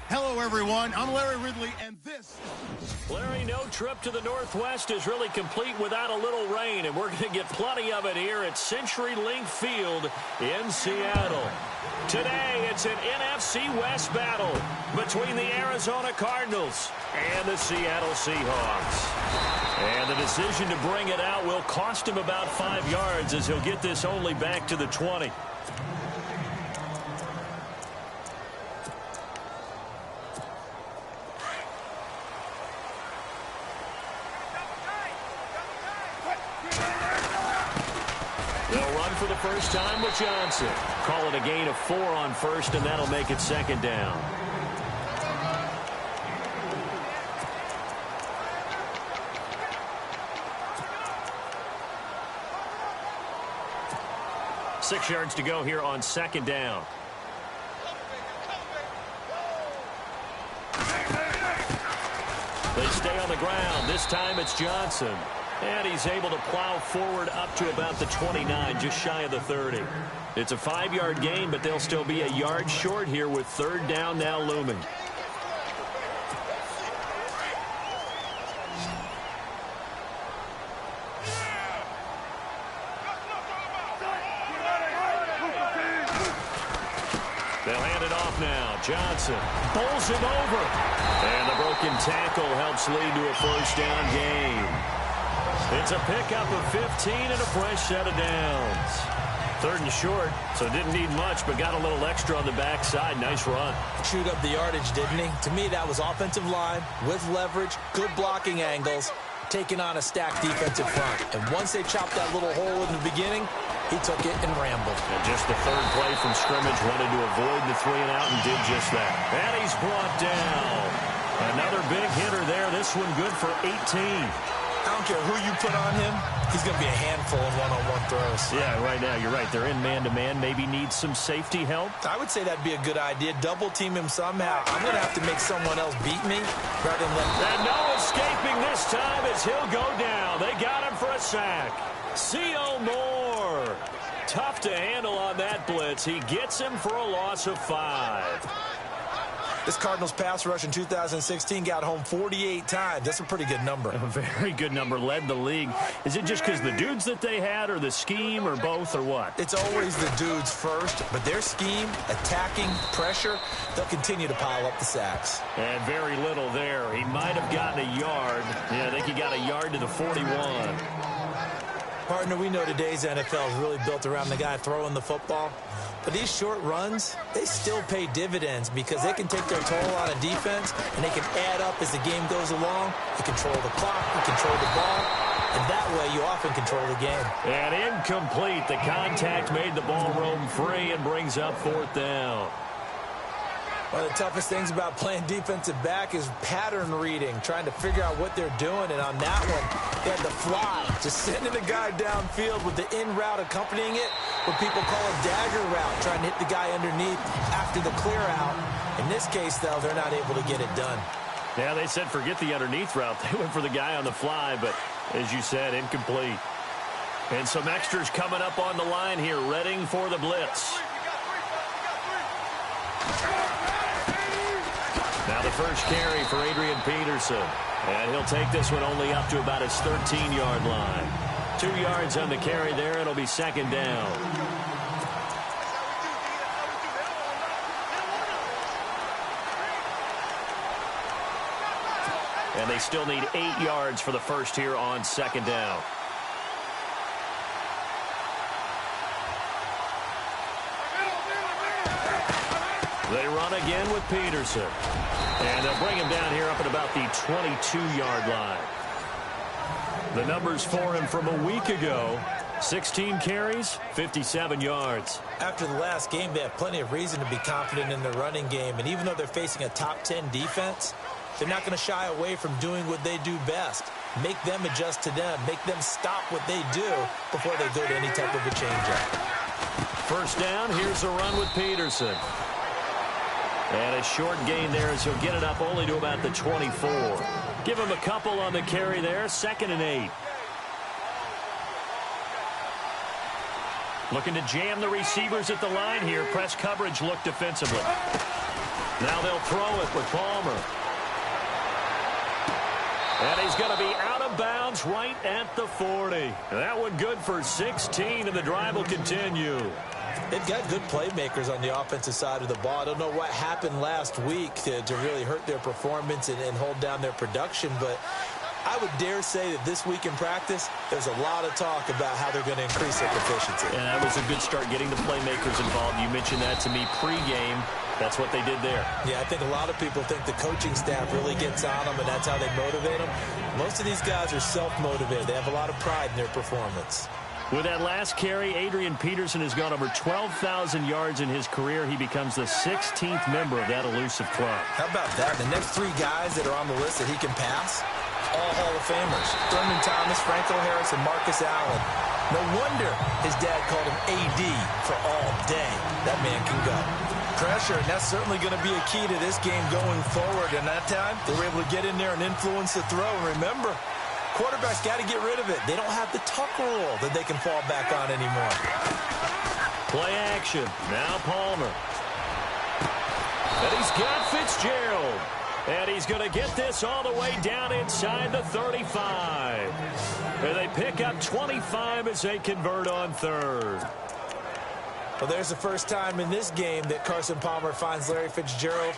Hello, everyone. I'm Larry Ridley, and this... Larry, no trip to the Northwest is really complete without a little rain, and we're going to get plenty of it here at CenturyLink Field in Seattle. Today, it's an NFC West battle between the Arizona Cardinals and the Seattle Seahawks. And the decision to bring it out will cost him about 5 yards as he'll get this only back to the 20. For the first time with Johnson. Call it a gain of 4 on first, and that'll make it second down. Six yards to go here on second down. They stay on the ground. This time it's Johnson. And he's able to plow forward up to about the 29, just shy of the 30. It's a 5-yard gain, but they'll still be a yard short here with third down now looming. They'll hand it off now. Johnson bowls him over. And the broken tackle helps lead to a first down gain. It's a pickup of 15 and a fresh set of downs. Third and short, so didn't need much, but got a little extra on the backside. Nice run. Chewed up the yardage, didn't he? To me, that was offensive line with leverage, good blocking angles, taking on a stacked defensive front. And once they chopped that little hole in the beginning, he took it and rambled. And just the third play from scrimmage, wanted to avoid the 3 and out and did just that. And he's brought down. Another big hitter there. This one good for 18. I don't care who you put on him, he's going to be a handful in one-on-one throws. Yeah, right now, you're right. They're in man-to-man. Maybe need some safety help. I would say that'd be a good idea. Double-team him somehow. I'm going to have to make someone else beat me rather than let him. And no escaping this time as he'll go down. They got him for a sack. C.O. Moore. Tough to handle on that blitz. He gets him for a loss of 5. This Cardinals pass rush in 2016 got home 48 times. That's a pretty good number. A very good number. Led the league. Is it just because the dudes that they had or the scheme or both or what? It's always the dudes first, but their scheme, attacking, pressure, they'll continue to pile up the sacks. And very little there. He might have gotten a yard. Yeah, I think he got a yard to the 41. Partner, we know today's NFL is really built around the guy throwing the football. But these short runs, they still pay dividends because they can take their toll on a defense and they can add up as the game goes along. You control the clock, you control the ball, and that way you often control the game. And incomplete. The contact made the ball roam free and brings up fourth down. One of the toughest things about playing defensive back is pattern reading, trying to figure out what they're doing. And on that one, they had the fly, just sending the guy downfield with the in route accompanying it, what people call a dagger route, trying to hit the guy underneath after the clear out. In this case, though, they're not able to get it done. Yeah, they said forget the underneath route. They went for the guy on the fly, but as you said, incomplete. And some extras coming up on the line here, readying for the blitz. Now the first carry for Adrian Peterson. And he'll take this one only up to about his 13-yard line. 2 yards on the carry there. It'll be second down. And they still need 8 yards for the first here on second down. They run again with Peterson. And they'll bring him down here up at about the 22-yard line. The numbers for him from a week ago, 16 carries, 57 yards. After the last game, they have plenty of reason to be confident in their running game. And even though they're facing a top 10 defense, they're not going to shy away from doing what they do best. Make them adjust to them. Make them stop what they do before they go to any type of a changeup. First down, here's a run with Peterson. And a short gain there as he'll get it up only to about the 24. Give him a couple on the carry there, 2nd and 8. Looking to jam the receivers at the line here. Press coverage look defensively. Now they'll throw it with Palmer. And he's going to be out of bounds right at the 40. That one good for 16, and the drive will continue. They've got good playmakers on the offensive side of the ball. I don't know what happened last week to really hurt their performance and hold down their production, but I would dare say that this week in practice, there's a lot of talk about how they're going to increase their proficiency. And that was a good start getting the playmakers involved. You mentioned that to me pregame. That's what they did there. Yeah, I think a lot of people think the coaching staff really gets on them, and that's how they motivate them. Most of these guys are self-motivated. They have a lot of pride in their performance. With that last carry, Adrian Peterson has gone over 12,000 yards in his career. He becomes the 16th member of that elusive club. How about that? The next three guys that are on the list that he can pass, all Hall of Famers. Thurman Thomas, Franco Harris, and Marcus Allen. No wonder his dad called him AD for all day. That man can go. Pressure, and that's certainly going to be a key to this game going forward. And that time, they were able to get in there and influence the throw. And remember, quarterbacks got to get rid of it. They don't have the tuck rule that they can fall back on anymore. Play action. Now Palmer. And he's got Fitzgerald. And he's going to get this all the way down inside the 35. And they pick up 25 as they convert on third. Well, there's the first time in this game that Carson Palmer finds Larry Fitzgerald.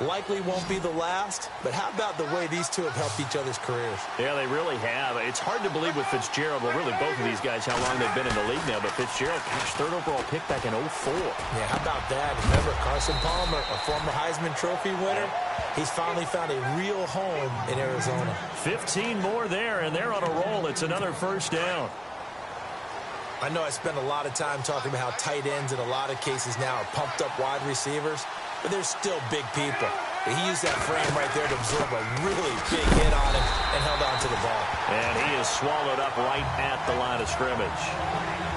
Likely won't be the last, but how about the way these two have helped each other's careers? Yeah, they really have. It's hard to believe with Fitzgerald, well, really both of these guys, how long they've been in the league now, but Fitzgerald, gosh, third overall pick back in 04. Yeah, how about that? Remember, Carson Palmer, a former Heisman Trophy winner, he's finally found a real home in Arizona. 15 more there, and they're on a roll. It's another first down. I know I spend a lot of time talking about how tight ends in a lot of cases now are pumped up wide receivers, but they're still big people. He used that frame right there to absorb a really big hit on him and held on to the ball. And he is swallowed up right at the line of scrimmage.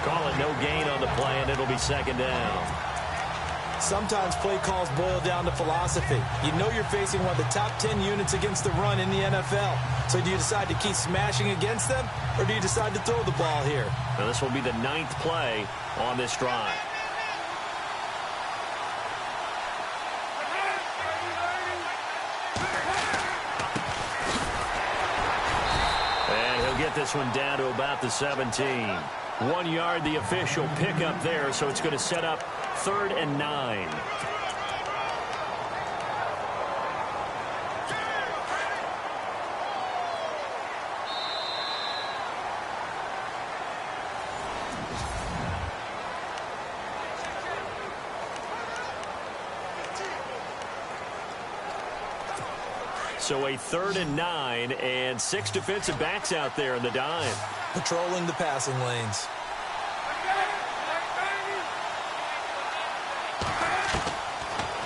Call it no gain on the play, and it'll be second down. Sometimes play calls boil down to philosophy. You know you're facing one of the top 10 units against the run in the NFL. So do you decide to keep smashing against them, or do you decide to throw the ball here? Now this will be the 9th play on this drive. And he'll get this one down to about the 17. 1 yard, the official pickup there, so it's going to set up 3rd and 9. So a 3rd and 9, and 6 defensive backs out there in the dime. Patrolling the passing lanes.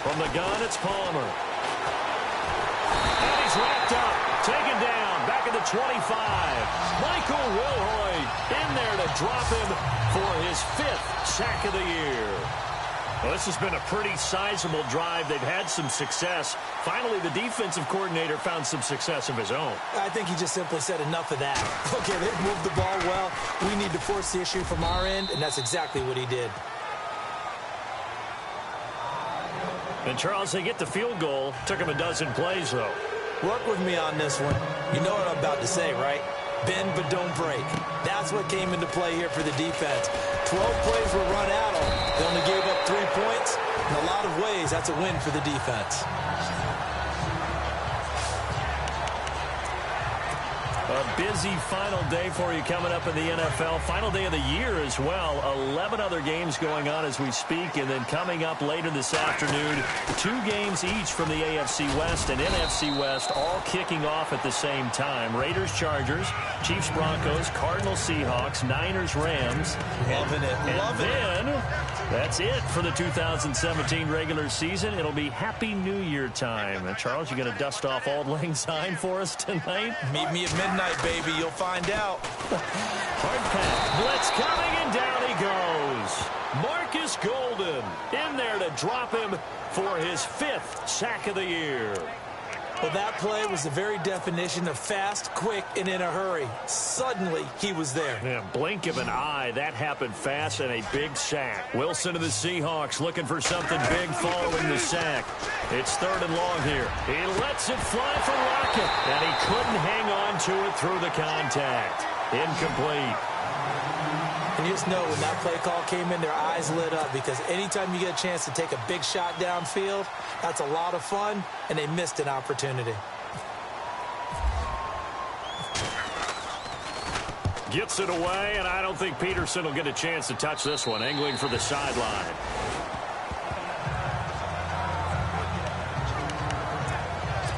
From the gun, it's Palmer. And he's wrapped up, taken down, back at the 25. Michael Wilhoit in there to drop him for his 5th sack of the year. Well, this has been a pretty sizable drive. They've had some success. Finally, the defensive coordinator found some success of his own. I think he just simply said enough of that. Okay, they've moved the ball well. We need to force the issue from our end, and that's exactly what he did. And, Charles, they get the field goal. Took him a dozen plays, though. Work with me on this one. You know what I'm about to say, right? Bend but don't break. That's what came into play here for the defense. 12 plays were run out on. They only gave up 3 points. In a lot of ways, that's a win for the defense. A busy final day for you coming up in the NFL. Final day of the year as well. 11 other games going on as we speak. And then coming up later this afternoon, 2 games each from the AFC West and NFC West, all kicking off at the same time. Raiders, Chargers, Chiefs, Broncos, Cardinals, Seahawks, Niners, Rams. Loving it. Loving it. Then that's it for the 2017 regular season. It'll be Happy New Year time. And Charles, you going to dust off Auld Lang Syne for us tonight? Meet me at midnight, baby. You'll find out. Hard pass. Blitz coming, and down he goes. Marcus Golden in there to drop him for his 5th sack of the year. Well, that play was the very definition of fast, quick, and in a hurry. Suddenly, he was there. Yeah, blink of an eye. That happened fast and a big sack. Wilson of the Seahawks looking for something big following the sack. It's 3rd and long here. He lets it fly for Lockett, and he couldn't hang on to it through the contact. Incomplete. And you just know when that play call came in, their eyes lit up because anytime you get a chance to take a big shot downfield, that's a lot of fun, and they missed an opportunity. Gets it away, and I don't think Peterson will get a chance to touch this one. Angling for the sideline.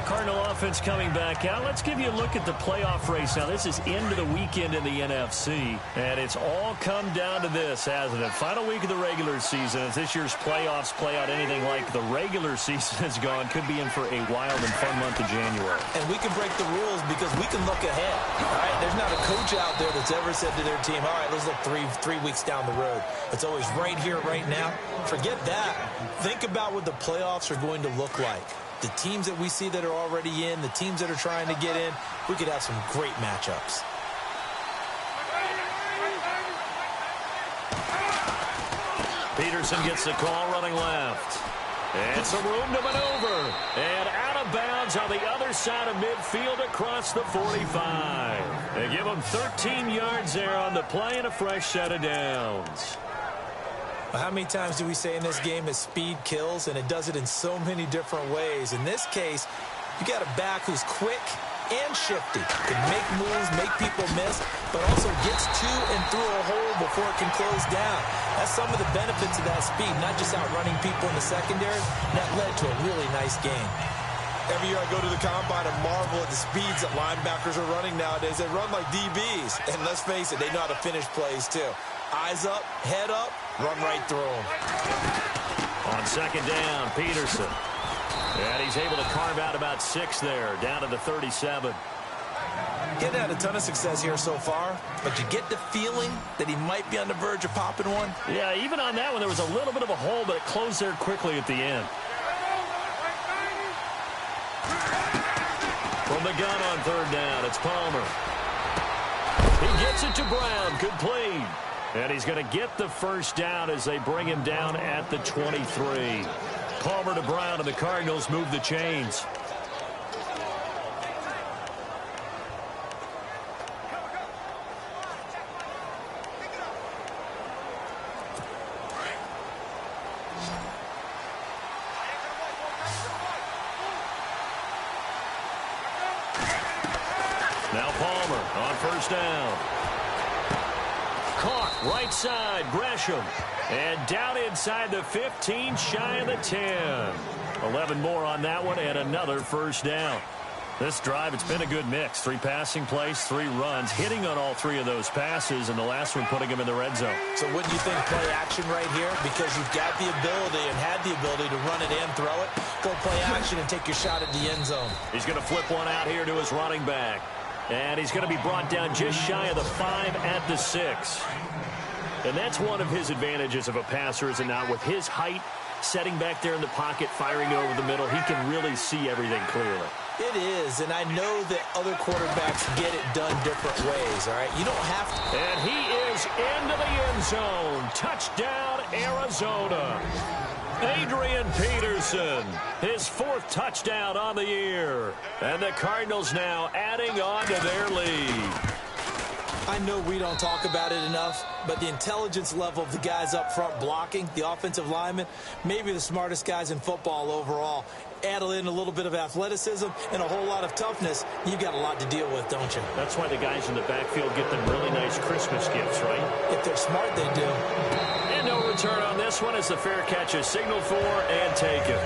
Cardinal offense coming back out. Let's give you a look at the playoff race. Now, this is into the weekend in the NFC, and it's all come down to this, hasn't it? Final week of the regular season. As this year's playoffs play out anything like the regular season has gone, could be in for a wild and fun month of January. And we can break the rules because we can look ahead. All right, there's not a coach out there that's ever said to their team, all right, let's look three weeks down the road. It's always right here, right now. Forget that. Think about what the playoffs are going to look like. The teams that we see that are already in, the teams that are trying to get in, we could have some great matchups. Peterson gets the call running left. And some room to maneuver. And out of bounds on the other side of midfield across the 45. They give him 13 yards there on the play and a fresh set of downs. How many times do we say in this game that speed kills, and it does it in so many different ways? In this case, you got a back who's quick and shifty, can make moves, make people miss, but also gets to and through a hole before it can close down. That's some of the benefits of that speed, not just outrunning people in the secondary. That led to a really nice game. Every year I go to the combine and marvel at the speeds that linebackers are running nowadays. They run like DBs, and let's face it, they know how to finish plays too. Eyes up, head up, run right through them. On 2nd down, Peterson. And he's able to carve out about 6 there, down to the 37. Getting had a ton of success here so far, but you get the feeling that he might be on the verge of popping one. Yeah, even on that one, there was a little bit of a hole, but it closed there quickly at the end. From the gun on 3rd down, it's Palmer. He gets it to Brown, complete. And he's going to get the first down as they bring him down at the 23. Palmer to Brown, and the Cardinals move the chains. Now Palmer on 1st down. Caught right side, Gresham. And down inside the 15, shy of the 10. 11 more on that one, and another first down. This drive, it's been a good mix. 3 passing plays, 3 runs, hitting on all 3 of those passes, and the last one putting him in the red zone. So wouldn't you think play action right here? Because you've got the ability and had the ability to run it and throw it. Go play action and take your shot at the end zone. He's going to flip one out here to his running back. And he's going to be brought down just shy of the 5 at the 6. And that's one of his advantages of a passer, is it not? With his height, setting back there in the pocket, firing it over the middle, he can really see everything clearly. It is, and I know that other quarterbacks get it done different ways, all right? You don't have to. And he is into the end zone. Touchdown, Arizona. Adrian Peterson, his 4th touchdown on the year. And the Cardinals now adding on to their lead. I know we don't talk about it enough, but the intelligence level of the guys up front blocking, the offensive linemen, maybe the smartest guys in football overall. Add in a little bit of athleticism and a whole lot of toughness, you've got a lot to deal with, don't you? That's why the guys in the backfield get them really nice Christmas gifts, right? If they're smart, they do. And no return on this one as the fair catch is signaled for and taken.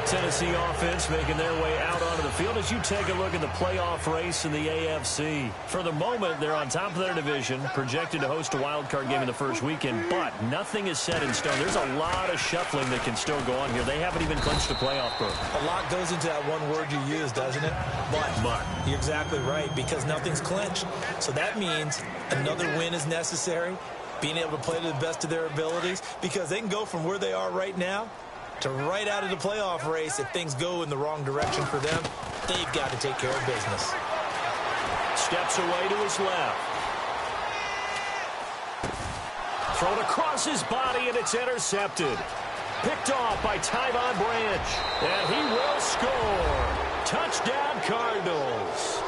Tennessee offense making their way out onto the field as you take a look at the playoff race in the AFC. For the moment, they're on top of their division, projected to host a wild card game in the first weekend, but nothing is set in stone. There's a lot of shuffling that can still go on here. They haven't even clinched a playoff berth. A lot goes into that one word you use, doesn't it? But. You're exactly right, because nothing's clinched. So that means another win is necessary, being able to play to the best of their abilities, because they can go from where they are right now to right out of the playoff race. If things go in the wrong direction for them, they've got to take care of business. Steps away to his left. Thrown across his body, and it's intercepted. Picked off by Tyvon Branch. And he will score. Touchdown, Cardinals.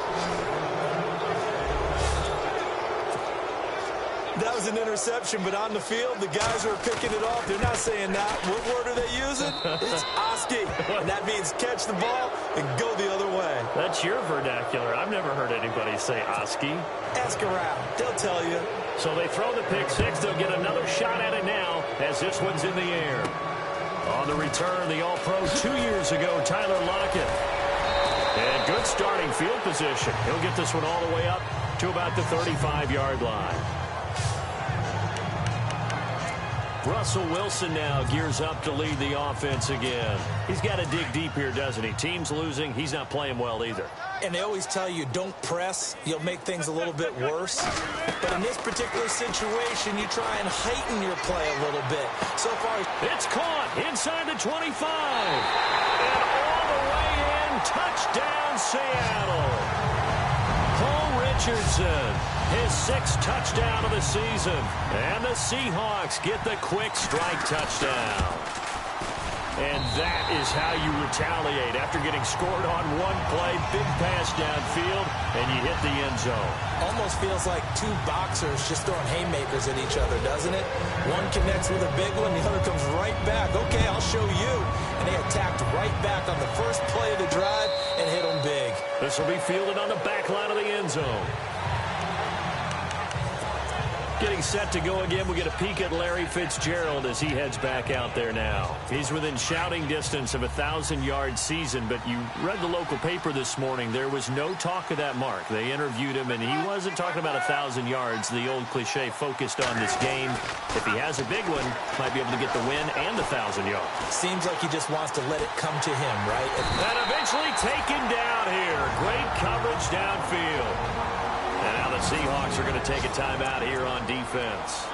That was an interception, but on the field, the guys who are picking it off, they're not saying that. What word are they using? It's Oski. And that means catch the ball and go the other way. That's your vernacular. I've never heard anybody say Oski. Ask around. They'll tell you. So they throw the pick six. They'll get another shot at it now as this one's in the air. On the return, the All-Pro 2 years ago, Tyler Lockett. And good starting field position. He'll get this one all the way up to about the 35-yard line. Russell Wilson now gears up to lead the offense again. He's got to dig deep here, doesn't he? Team's losing. He's not playing well either. And they always tell you, don't press. You'll make things a little bit worse. But in this particular situation, you try and heighten your play a little bit. So far, it's caught inside the 25. And all the way in, touchdown, Seattle. Paul Richardson, his 6th touchdown of the season. And the Seahawks get the quick strike touchdown. And that is how you retaliate after getting scored on one play, big pass downfield, and you hit the end zone. Almost feels like two boxers just throwing haymakers at each other, doesn't it? One connects with a big one, the other comes right back. Okay, I'll show you. And they attacked right back on the first play of the drive and hit them big. This will be fielded on the back line of the end zone. Getting set to go again. We get a peek at Larry Fitzgerald as he heads back out there now. He's within shouting distance of a 1,000-yard season, but you read the local paper this morning. There was no talk of that mark. They interviewed him, and he wasn't talking about 1,000 yards. The old cliche focused on this game. If he has a big one, might be able to get the win and the 1,000 yards. Seems like he just wants to let it come to him, right? And eventually taken down here. Great coverage downfield. And now the Seahawks are going to take a timeout here on defense.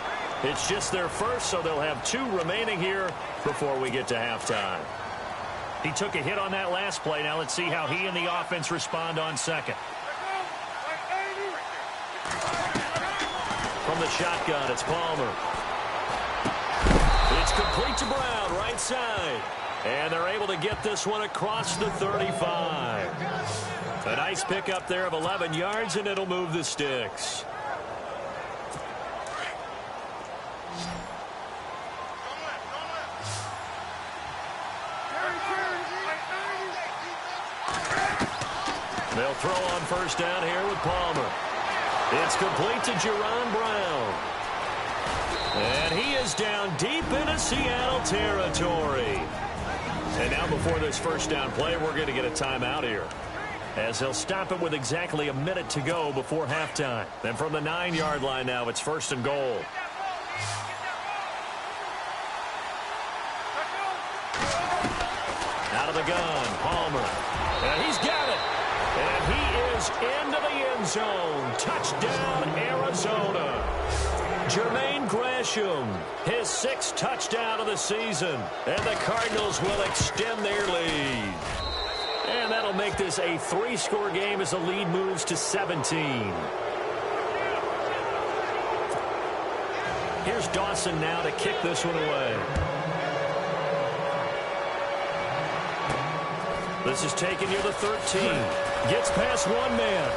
It's just their first, so they'll have 2 remaining here before we get to halftime. He took a hit on that last play. Now let's see how he and the offense respond on second. From the shotgun, it's Palmer. It's complete to Brown, right side. And they're able to get this one across the 35. A nice pickup there of 11 yards, and it'll move the sticks. They'll throw on first down here with Palmer. It's complete to Jerron Brown. And he is down deep into Seattle territory. And now before this first down play, we're going to get a timeout here, as they'll stop it with exactly a minute to go before halftime. Then from the 9-yard line now, it's 1st and goal. Out of the gun, Palmer. And he's got it. And he is into the end zone. Touchdown, Arizona. Jermaine Gresham, his 6th touchdown of the season. And the Cardinals will extend their lead. And that'll make this a 3-score game as the lead moves to 17. Here's Dawson now to kick this one away. This is taken near the 13. Gets past one man.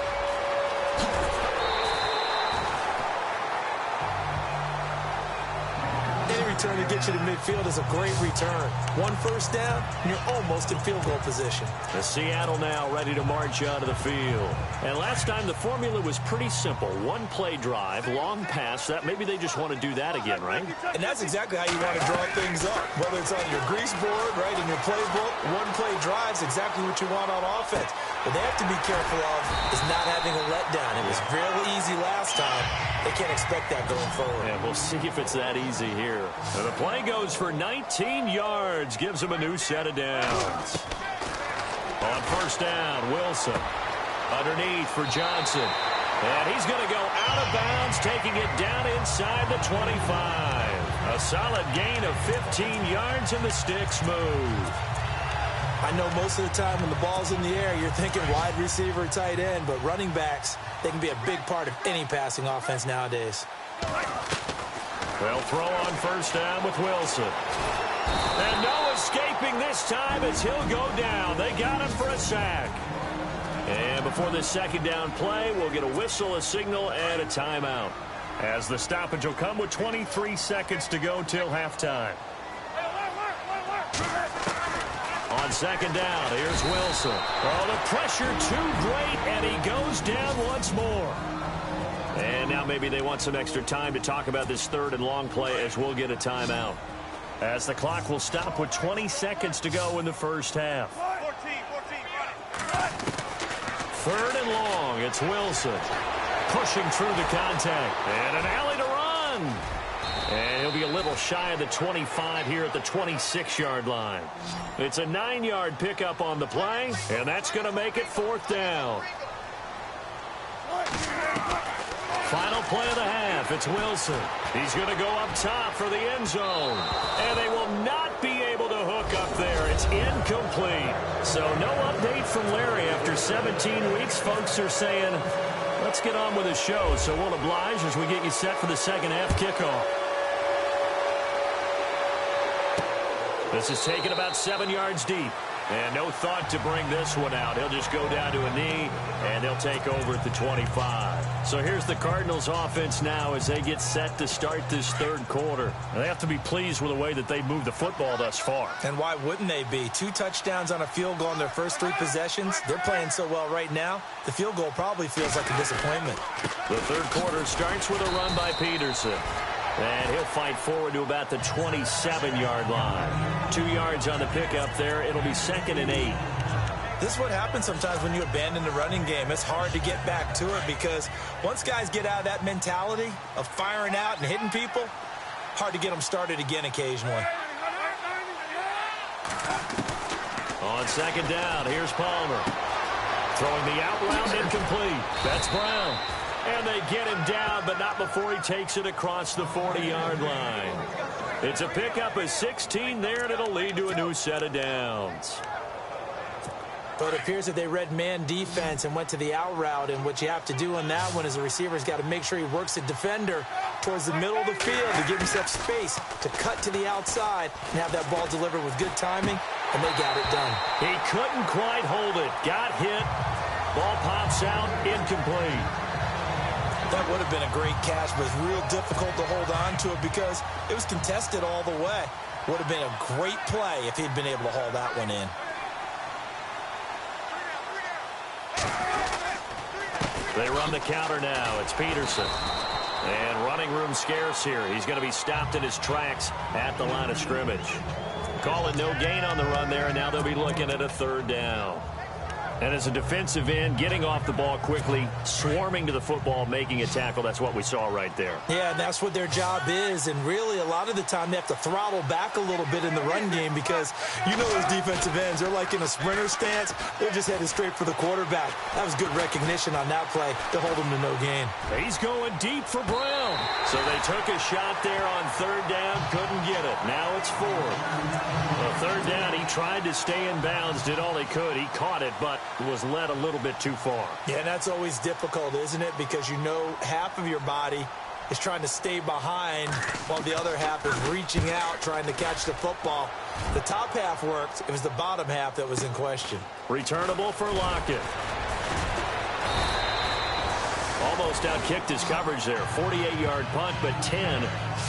Return to get you to midfield is a great return. 1 first down, and you're almost in field goal position. The Seattle now ready to march out of the field. And last time the formula was pretty simple. 1-play drive, long pass. That maybe they just want to do that again, right? And that's exactly how you want to draw things up. Whether it's on your grease board, right, in your playbook, 1-play drive is exactly what you want on offense. What they have to be careful of is not having a letdown. It was really easy last time. They can't expect that going forward. Yeah, we'll see if it's that easy here. And the play goes for 19 yards. Gives them a new set of downs. On first down, Wilson. Underneath for Johnson. And he's going to go out of bounds, taking it down inside the 25. A solid gain of 15 yards, and the sticks move. I know most of the time when the ball's in the air, you're thinking wide receiver, tight end, but running backs, they can be a big part of any passing offense nowadays. They'll throw on first down with Wilson. And no escaping this time as he'll go down. They got him for a sack. And before this second down play, we'll get a whistle, a signal, and a timeout, as the stoppage will come with 23 seconds to go till halftime. On second down, here's Wilson. Oh, the pressure too great, and he goes down once more. And now maybe they want some extra time to talk about this third and long play, as we'll get a timeout, as the clock will stop with 20 seconds to go in the first half. Third and long, it's Wilson. Pushing through the contact. And an alley to run. And he'll be a little shy of the 25 here at the 26-yard line. It's a 9-yard pickup on the play, and that's going to make it fourth down. Final play of the half, it's Wilson. He's going to go up top for the end zone. And they will not be able to hook up there. It's incomplete. So no update from Larry after 17 weeks. Folks are saying, let's get on with the show. So we'll oblige as we get you set for the second half kickoff. This is taken about 7 yards deep. And no thought to bring this one out. He'll just go down to a knee, and they'll take over at the 25. So here's the Cardinals offense now as they get set to start this third quarter. And they have to be pleased with the way that they've moved the football thus far. And why wouldn't they be? 2 touchdowns on a field goal in their first 3 possessions. They're playing so well right now, the field goal probably feels like a disappointment. The third quarter starts with a run by Peterson. And he'll fight forward to about the 27-yard line. 2 yards on the pickup there. It'll be 2nd and 8. This is what happens sometimes when you abandon the running game. It's hard to get back to it because once guys get out of that mentality of firing out and hitting people, hard to get them started again occasionally. On second down, here's Palmer. Throwing the out route incomplete. That's Brown. And they get him down, but not before he takes it across the 40-yard line. It's a pickup of 16 there, and it'll lead to a new set of downs. But it appears that they read man defense and went to the out route, and what you have to do on that one is the receiver's got to make sure he works the defender towards the middle of the field to give himself space to cut to the outside and have that ball delivered with good timing, and they got it done. He couldn't quite hold it. Got hit. Ball pops out, incomplete. That would have been a great catch, but it's real difficult to hold on to it because it was contested all the way. Would have been a great play if he'd been able to haul that one in. They run the counter now. It's Peterson. And running room scarce here. He's going to be stopped in his tracks at the line of scrimmage. Call it no gain on the run there, and now they'll be looking at a third down. And as a defensive end, getting off the ball quickly, swarming to the football, making a tackle, that's what we saw right there. Yeah, and that's what their job is. And really, a lot of the time, they have to throttle back a little bit in the run game because you know those defensive ends, they're like in a sprinter stance. They're just headed straight for the quarterback. That was good recognition on that play to hold him to no gain. He's going deep for Brown. So they took a shot there on third down, couldn't get it. Now it's fourth. Well, third down, he tried to stay in bounds, did all he could. He caught it, but was led a little bit too far. Yeah, and that's always difficult, isn't it? Because you know half of your body is trying to stay behind while the other half is reaching out, trying to catch the football. The top half worked. It was the bottom half that was in question. Returnable for Lockett. Almost outkicked his coverage there. 48-yard punt, but 10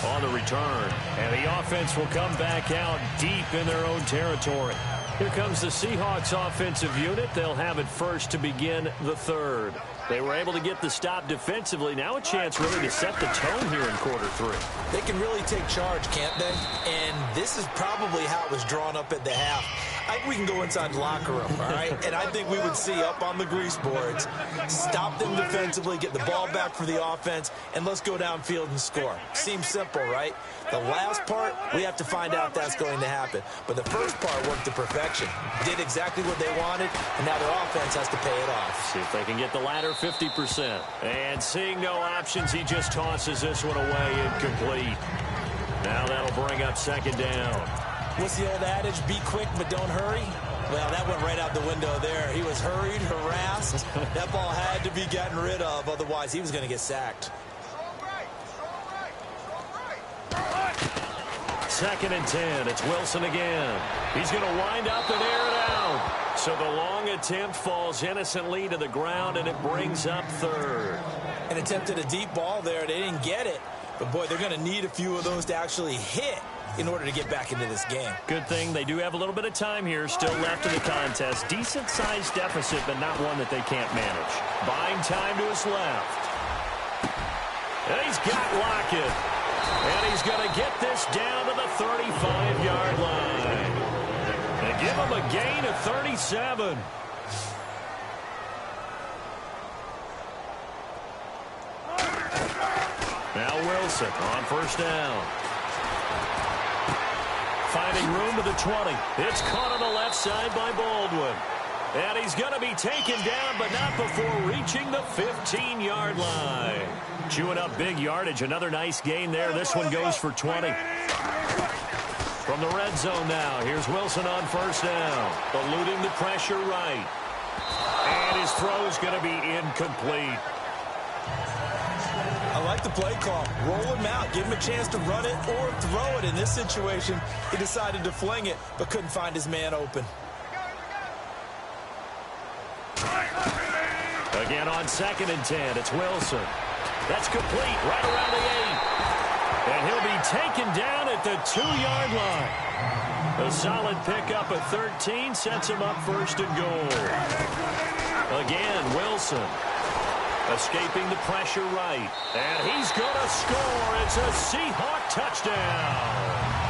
on the return. And the offense will come back out deep in their own territory. Here comes the Seahawks offensive unit. They'll have it first to begin the third. They were able to get the stop defensively. Now a chance really to set the tone here in quarter three. They can really take charge, can't they? And this is probably how it was drawn up at the half. I think we can go inside the locker room, all right? And I think we would see up on the grease boards, stop them defensively, get the ball back for the offense, and let's go downfield and score. Seems simple, right? The last part, we have to find out if that's going to happen. But the first part worked to perfection. Did exactly what they wanted, and now their offense has to pay it off. See if they can get the latter 50%. And seeing no options, he just tosses this one away incomplete. Now that'll bring up second down. What's the old adage? Be quick, but don't hurry. Well, that went right out the window there. He was hurried, harassed. That ball had to be gotten rid of. Otherwise, he was going to get sacked. Second and 10. It's Wilson again. He's going to wind up and air it out. So the long attempt falls innocently to the ground, and it brings up third. An attempt at a deep ball there. They didn't get it. But, boy, they're going to need a few of those to actually hit in order to get back into this game. Good thing they do have a little bit of time here still left in the contest. Decent-sized deficit, but not one that they can't manage. Buying time to his left. And he's got Lockett. And he's going to get this down to the 35-yard line. They give him a gain of 37. Now Wilson on first down. Finding room to the 20. It's caught on the left side by Baldwin. And he's going to be taken down, but not before reaching the 15-yard line. Chewing up big yardage. Another nice gain there. This one goes for 20. From the red zone now, here's Wilson on first down. Eluding the pressure right. And his throw's going to be incomplete. I like the play call. Roll him out. Give him a chance to run it or throw it. In this situation, he decided to fling it, but couldn't find his man open. Again on second and 10, it's Wilson. That's complete right around the 8. And he'll be taken down at the 2-yard line. A solid pickup of 13 sets him up first and goal. Again, Wilson. Escaping the pressure right. And he's going to score. It's a Seahawk touchdown.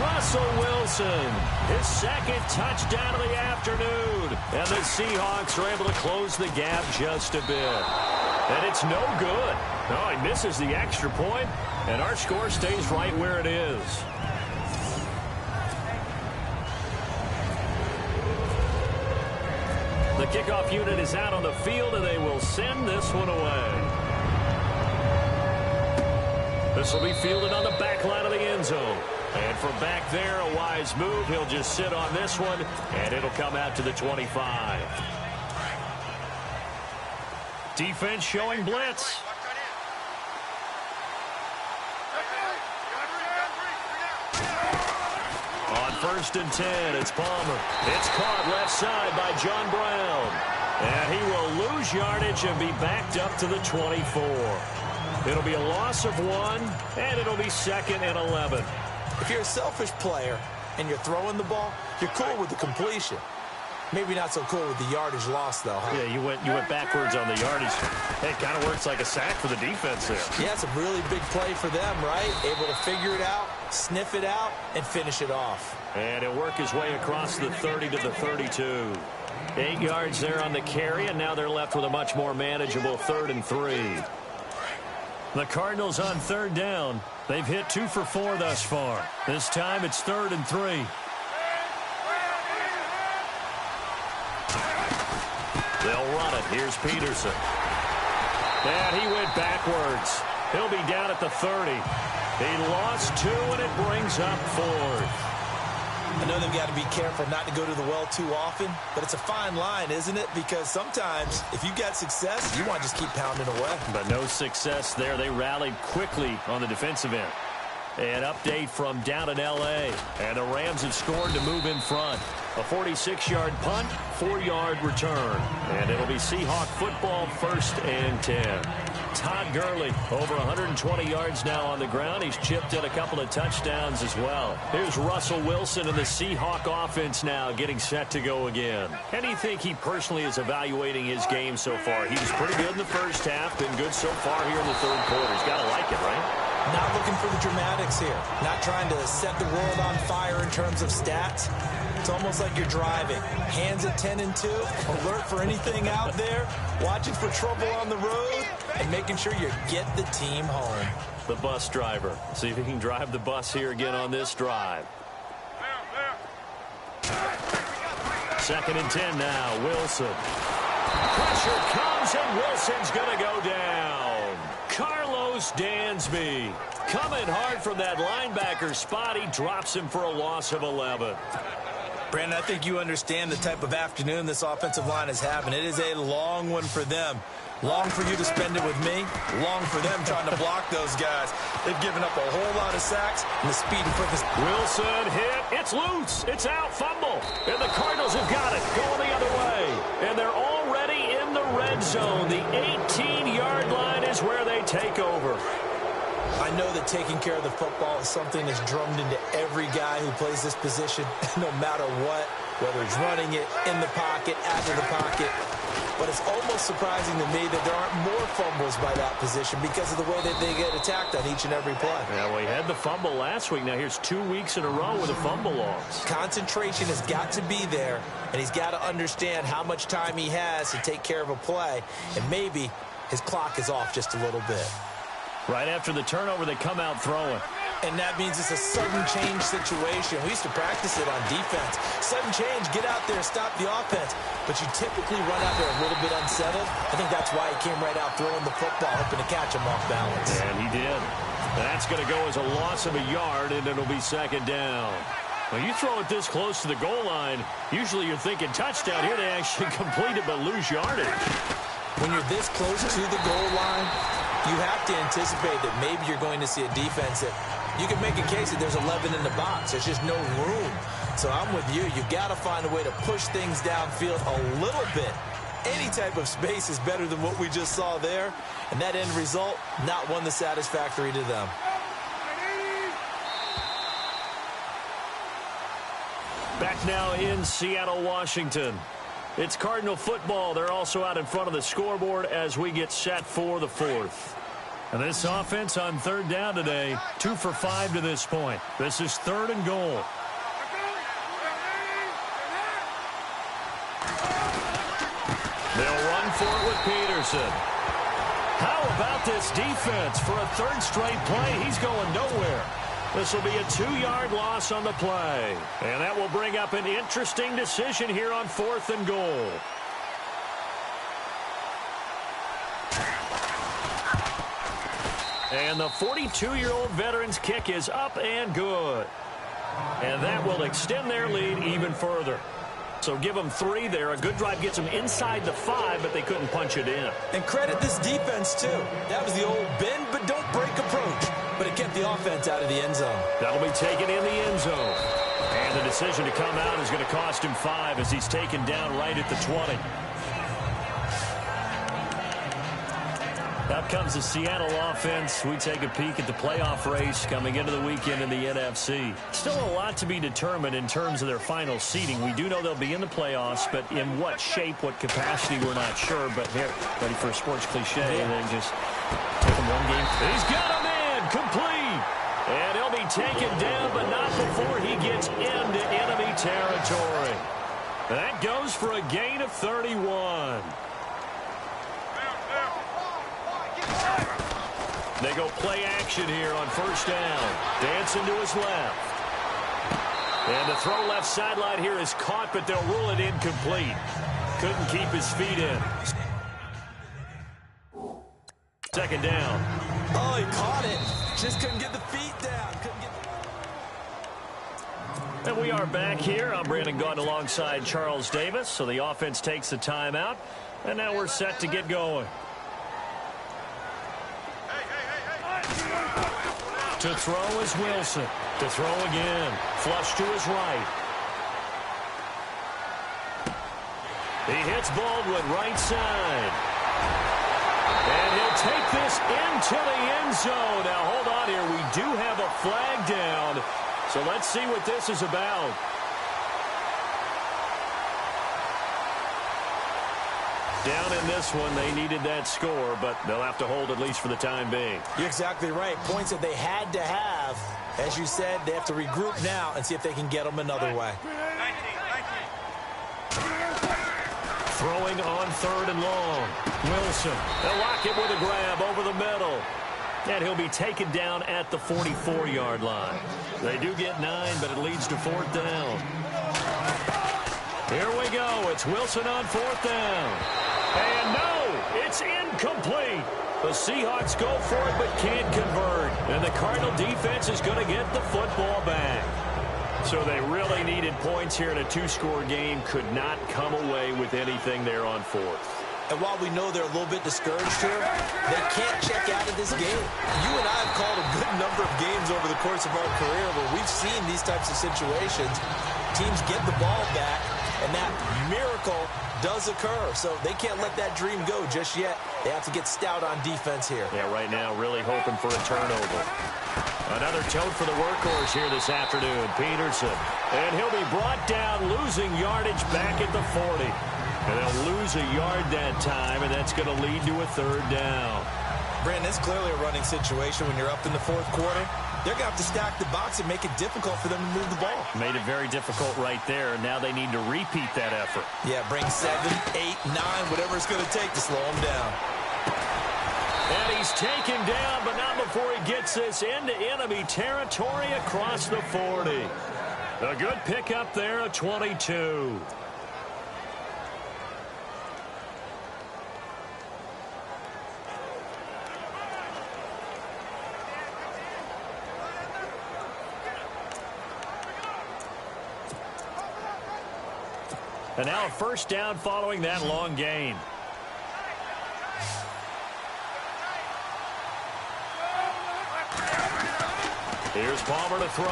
Russell Wilson, his second touchdown of the afternoon. And the Seahawks are able to close the gap just a bit. And it's no good. No, he misses the extra point, and our score stays right where it is. The kickoff unit is out on the field, and they will send this one away. This will be fielded on the back line of the end zone. And from back there, a wise move. He'll just sit on this one, and it'll come out to the 25. Defense showing blitz. On first and 10, it's Palmer. It's caught left side by John Brown. And he will lose yardage and be backed up to the 24. It'll be a loss of 1, and it'll be second and 11. If you're a selfish player and you're throwing the ball, you're cool with the completion. Maybe not so cool with the yardage loss, though, huh? Yeah, you went backwards on the yardage. It kind of works like a sack for the defense there. Yeah, it's a really big play for them, right? Able to figure it out, sniff it out, and finish it off. And he'll work his way across the 30 to the 32. 8 yards there on the carry, and now they're left with a much more manageable 3rd and 3. The Cardinals on third down. They've hit 2 for 4 thus far. This time it's 3rd and 3. They'll run it. Here's Peterson. And he went backwards. He'll be down at the 30. He lost 2, and it brings up 4th. I know they've got to be careful not to go to the well too often, but it's a fine line, isn't it? Because sometimes if you got success, you want to just keep pounding away. But no success there. They rallied quickly on the defensive end. An update from down in L.A. And the Rams have scored to move in front. A 46-yard punt, 4-yard return. And it'll be Seahawk football, 1st and 10. Todd Gurley, over 120 yards now on the ground. He's chipped in a couple of touchdowns as well. Here's Russell Wilson and the Seahawk offense now getting set to go again. How do you think he personally is evaluating his game so far? He was pretty good in the first half, been good so far here in the 3rd quarter. He's got to like it, right? Not looking for the dramatics here. Not trying to set the world on fire in terms of stats. It's almost like you're driving. Hands at 10 and 2, alert for anything out there, watching for trouble on the road, and making sure you get the team home. The bus driver. See if he can drive the bus here again on this drive. 2nd and 10 now. Wilson. Pressure comes, and Wilson's going to go down. Carlos goes Dansby. Coming hard from that linebacker spot. He drops him for a loss of 11. Brandon, I think you understand the type of afternoon this offensive line is having. It is a long one for them. Long for you to spend it with me. Long for them trying to block those guys. They've given up a whole lot of sacks, and the speed and quickness. Wilson hit. It's loose. It's out. Fumble. And the Cardinals have got it. Going the other way. And they're already in the red zone. The 18-yard line is where they take over. I know that taking care of the football is something that's drummed into every guy who plays this position, no matter what, whether he's running it, in the pocket, out of the pocket. But it's almost surprising to me that there aren't more fumbles by that position because of the way that they get attacked on each and every play. Yeah, well, he had the fumble last week. Now here's 2 weeks in a row with a fumble loss. Concentration has got to be there, and he's got to understand how much time he has to take care of a play, and maybe his clock is off just a little bit. Right after the turnover, they come out throwing. And that means it's a sudden change situation. We used to practice it on defense. Sudden change, get out there, stop the offense. But you typically run out there a little bit unsettled. I think that's why he came right out throwing the football, hoping to catch him off balance. And he did. That's going to go as a loss of a yard, and it'll be second down. When you throw it this close to the goal line, usually you're thinking touchdown. Here they actually complete it but lose yardage. When you're this close to the goal line, you have to anticipate that maybe you're going to see a defense that you can make a case that there's 11 in the box. There's just no room. So I'm with you. You've got to find a way to push things downfield a little bit. Any type of space is better than what we just saw there. And that end result, not one that's satisfactory to them. Back now in Seattle, Washington. It's Cardinal football. They're also out in front of the scoreboard as we get set for the fourth. And this offense on third down today, 2 for 5 to this point. This is 3rd and goal. They'll run for it with Peterson. How about this defense? For a 3rd straight play, he's going nowhere. This will be a 2-yard loss on the play. And that will bring up an interesting decision here on 4th and goal. And the 42-year-old veteran's kick is up and good. And that will extend their lead even further. So give them 3 there. A good drive gets them inside the 5, but they couldn't punch it in. And credit this defense, too. That was the old bend but don't break approach. But it kept the offense out of the end zone. That'll be taken in the end zone. And the decision to come out is going to cost him 5 as he's taken down right at the 20. Out comes the Seattle offense. We take a peek at the playoff race coming into the weekend in the NFC. Still a lot to be determined in terms of their final seeding. We do know they'll be in the playoffs, but in what shape, what capacity, we're not sure. But here, ready for a sports cliche, they just take them one game. He's got him in, complete. And he'll be taken down, but not before he gets into enemy territory. That goes for a gain of 31. They go play action here on 1st down. Dancing to his left. And the throw left sideline here is caught, but they'll rule it incomplete. Couldn't keep his feet in. 2nd down. Oh, he caught it. Just couldn't get the feet down. And we are back here. I'm Brandon Gaudin alongside Charles Davis. So the offense takes the timeout. And now we're set to get going. To throw is Wilson. To throw again. Flush to his right. He hits Baldwin right side. And he'll take this into the end zone. Now, hold on here. We do have a flag down. So let's see what this is about. Down in this one, they needed that score, but they'll have to hold at least for the time being. You're exactly right. Points that they had to have. As you said, they have to regroup now and see if they can get them another way. Throwing on 3rd and long. Wilson. They'll lock it with a grab over the middle. And he'll be taken down at the 44-yard line. They do get 9, but it leads to 4th down. Here we go. It's Wilson on 4th down. And no, it's incomplete. The Seahawks go for it but can't convert. And the Cardinal defense is going to get the football back. So they really needed points here in a two-score game. Could not come away with anything there on fourth. And while we know they're a little bit discouraged here, they can't check out of this game. You and I have called a good number of games over the course of our career where we've seen these types of situations. Teams get the ball back, and that miracle does occur. So they can't let that dream go just yet. They have to get stout on defense here. Yeah, right now really hoping for a turnover. Another tote for the workhorse here this afternoon, Peterson. And he'll be brought down, losing yardage back at the 40. And they'll lose a yard that time, and that's going to lead to a third down. Brandon, it's clearly a running situation when you're up in the fourth quarter. They're going to have to stack the box and make it difficult for them to move the ball. Made it very difficult right there. Now they need to repeat that effort. Yeah, bring 7, 8, 9, whatever it's going to take to slow them down. And he's taken down, but not before he gets this into enemy territory across the 40. A good pickup there, a 22. And now a first down following that long gain. Here's Palmer to throw.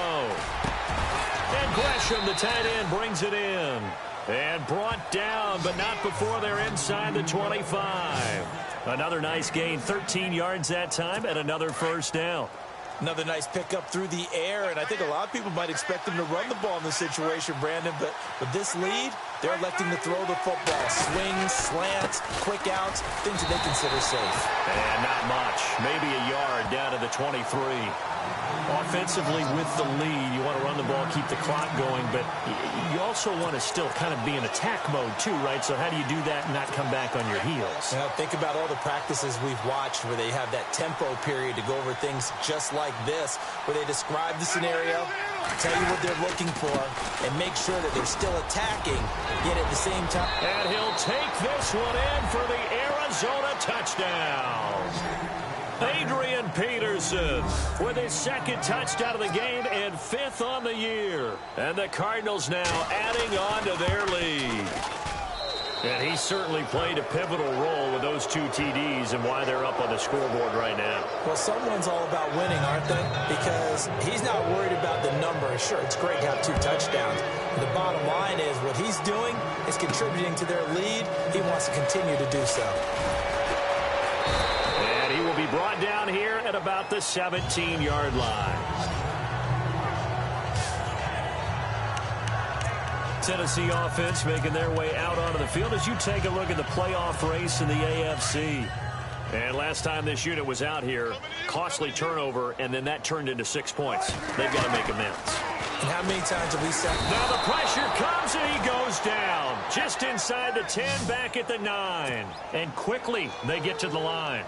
And Gresham, the tight end, brings it in. And brought down, but not before they're inside the 25. Another nice gain, 13 yards that time, and another first down. Another nice pickup through the air, and I think a lot of people might expect them to run the ball in this situation, Brandon, but with this lead, they're electing to throw the football. Swings, slants, quick outs, things that they consider safe. And not much. Maybe a yard down to the 23. Offensively with the lead, you want to run the ball, keep the clock going, but you also want to still kind of be in attack mode too, right? So how do you do that and not come back on your heels? Think about all the practices we've watched where they have that tempo period to go over things just like this, where they describe the scenario, tell you what they're looking for, and make sure that they're still attacking, yet at the same time. And he'll take this one in for the Arizona touchdown. Adrian Peterson with his second touchdown of the game and 5th on the year. And the Cardinals now adding on to their lead. And he certainly played a pivotal role with those 2 TDs and why they're up on the scoreboard right now. Well, someone's all about winning, aren't they? Because he's not worried about the number. Sure, it's great to have 2 touchdowns. The bottom line is what he's doing is contributing to their lead. He wants to continue to do so. And he will be brought down here at about the 17-yard line. Tennessee offense making their way out onto the field as you take a look at the playoff race in the AFC. And last time this unit was out here, costly turnover, and then that turned into 6 points. They've got to make amends. And how many times have we said? Now the pressure comes and he goes down. Just inside the 10, back at the 9. And quickly they get to the line.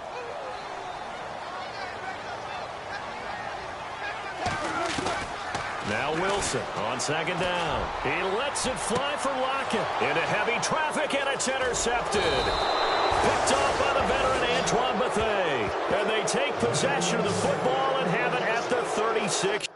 Now Wilson on second down. He lets it fly for Lockett. Into heavy traffic, and it's intercepted. Picked off by the veteran Antoine Bethea. And they take possession of the football and have it at the 36.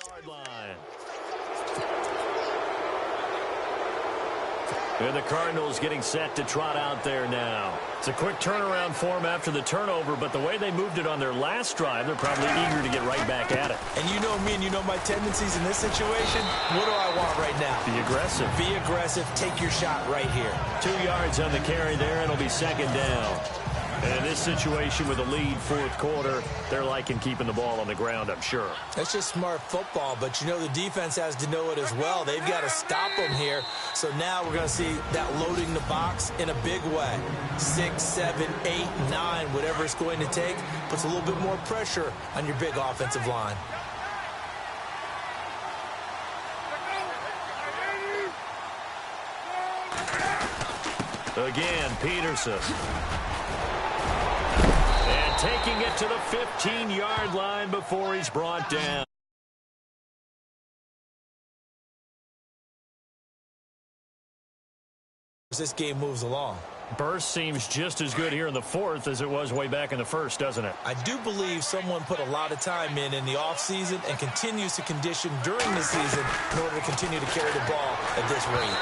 Yard line. And the Cardinals getting set to trot out there now. It's a quick turnaround for them after the turnover, but the way they moved it on their last drive, they're probably eager to get right back at it. And you know me and you know my tendencies in this situation. What do I want right now? Be aggressive. Be aggressive. Take your shot right here. 2 yards on the carry there. It'll be second down. And in this situation with a lead fourth quarter, they're liking keeping the ball on the ground, I'm sure. That's just smart football, but you know the defense has to know it as well. They've got to stop them here. So now we're going to see that loading the box in a big way. 6, 7, 8, 9, whatever it's going to take, puts a little bit more pressure on your big offensive line. Again, Peterson. Taking it to the 15-yard line before he's brought down. This game moves along. Burst seems just as good here in the fourth as it was way back in the first, doesn't it? I do believe someone put a lot of time in the offseason and continues to condition during the season in order to continue to carry the ball at this rate.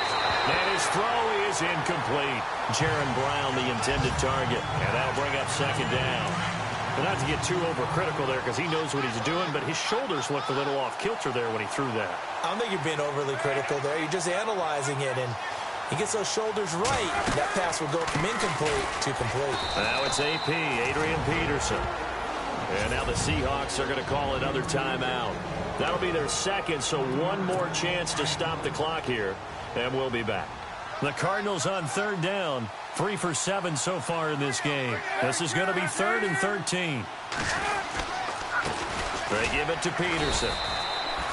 And his throw is incomplete. Jaron Brown, the intended target. And that'll bring up second down. But not to get too overcritical there because he knows what he's doing, but his shoulders looked a little off kilter there when he threw that. I don't think you're being overly critical there. You're just analyzing it, and he gets those shoulders right. That pass will go from incomplete to complete. Now it's AP, Adrian Peterson. And now the Seahawks are going to call another timeout. That'll be their second, so one more chance to stop the clock here, and we'll be back. The Cardinals on third down, 3 for 7 so far in this game. This is going to be 3rd and 13. They give it to Peterson.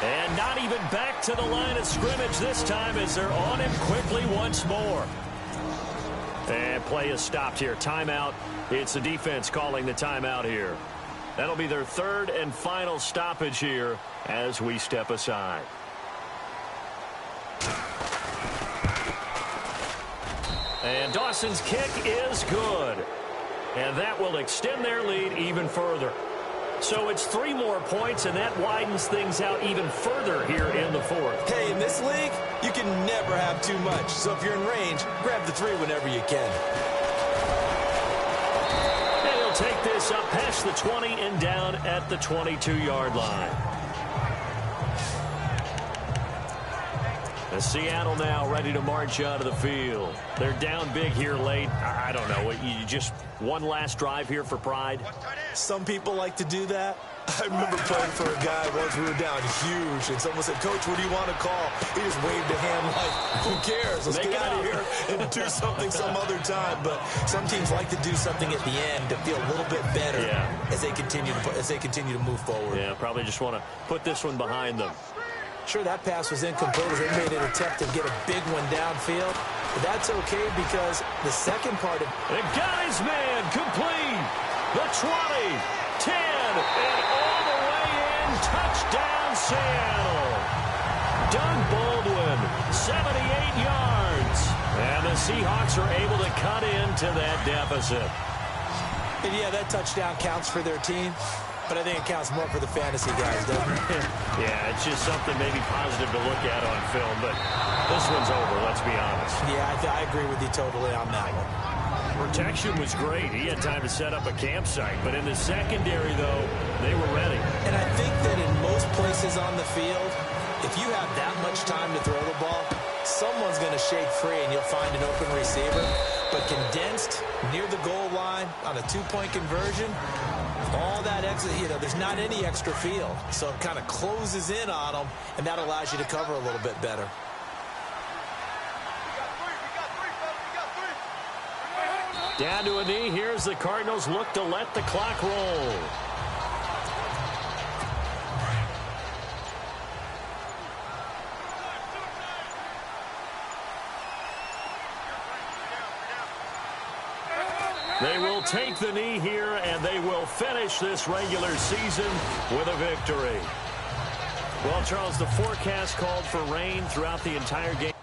And not even back to the line of scrimmage this time as they're on him quickly once more. And play is stopped here. Timeout. It's the defense calling the timeout here. That'll be their 3rd and final stoppage here as we step aside. And Dawson's kick is good. And that will extend their lead even further. So it's 3 more points, and that widens things out even further here in the fourth. Hey, in this league, you can never have too much. So if you're in range, grab the 3 whenever you can. And he'll take this up past the 20 and down at the 22-yard line. Seattle now ready to march out of the field. They're down big here late. I don't know. You just one last drive here for pride? Some people like to do that. I remember playing for a guy once we were down huge, and someone said, "Coach, what do you want to call?" He just waved a hand like, who cares? Let's get out of here and do something some other time. But some teams like to do something at the end to feel a little bit better as they continue to move forward. Yeah, probably just want to put this one behind them. Sure, that pass was incomplete as they made an attempt to get a big one downfield. But that's okay because the second part of... They got his man complete. The 20, 10, and all the way in. Touchdown, Seattle. Doug Baldwin, 78 yards. And the Seahawks are able to cut into that deficit. And yeah, that touchdown counts for their team. But I think it counts more for the fantasy guys, doesn't it? Yeah, it's just something maybe positive to look at on film, but this one's over, let's be honest. Yeah, I agree with you totally on that one. Protection was great. He had time to set up a campsite, but in the secondary, though, they were ready. And I think that in most places on the field, if you have that much time to throw the ball, someone's going to shake free and you'll find an open receiver. But condensed, near the goal line, on a 2-point conversion, all that extra, there's not any extra field. So it kind of closes in on them, and that allows you to cover a little bit better. Down to a knee. Here's the Cardinals look to let the clock roll. They will take the knee here, and they will finish this regular season with a victory. Well, Charles, the forecast called for rain throughout the entire game.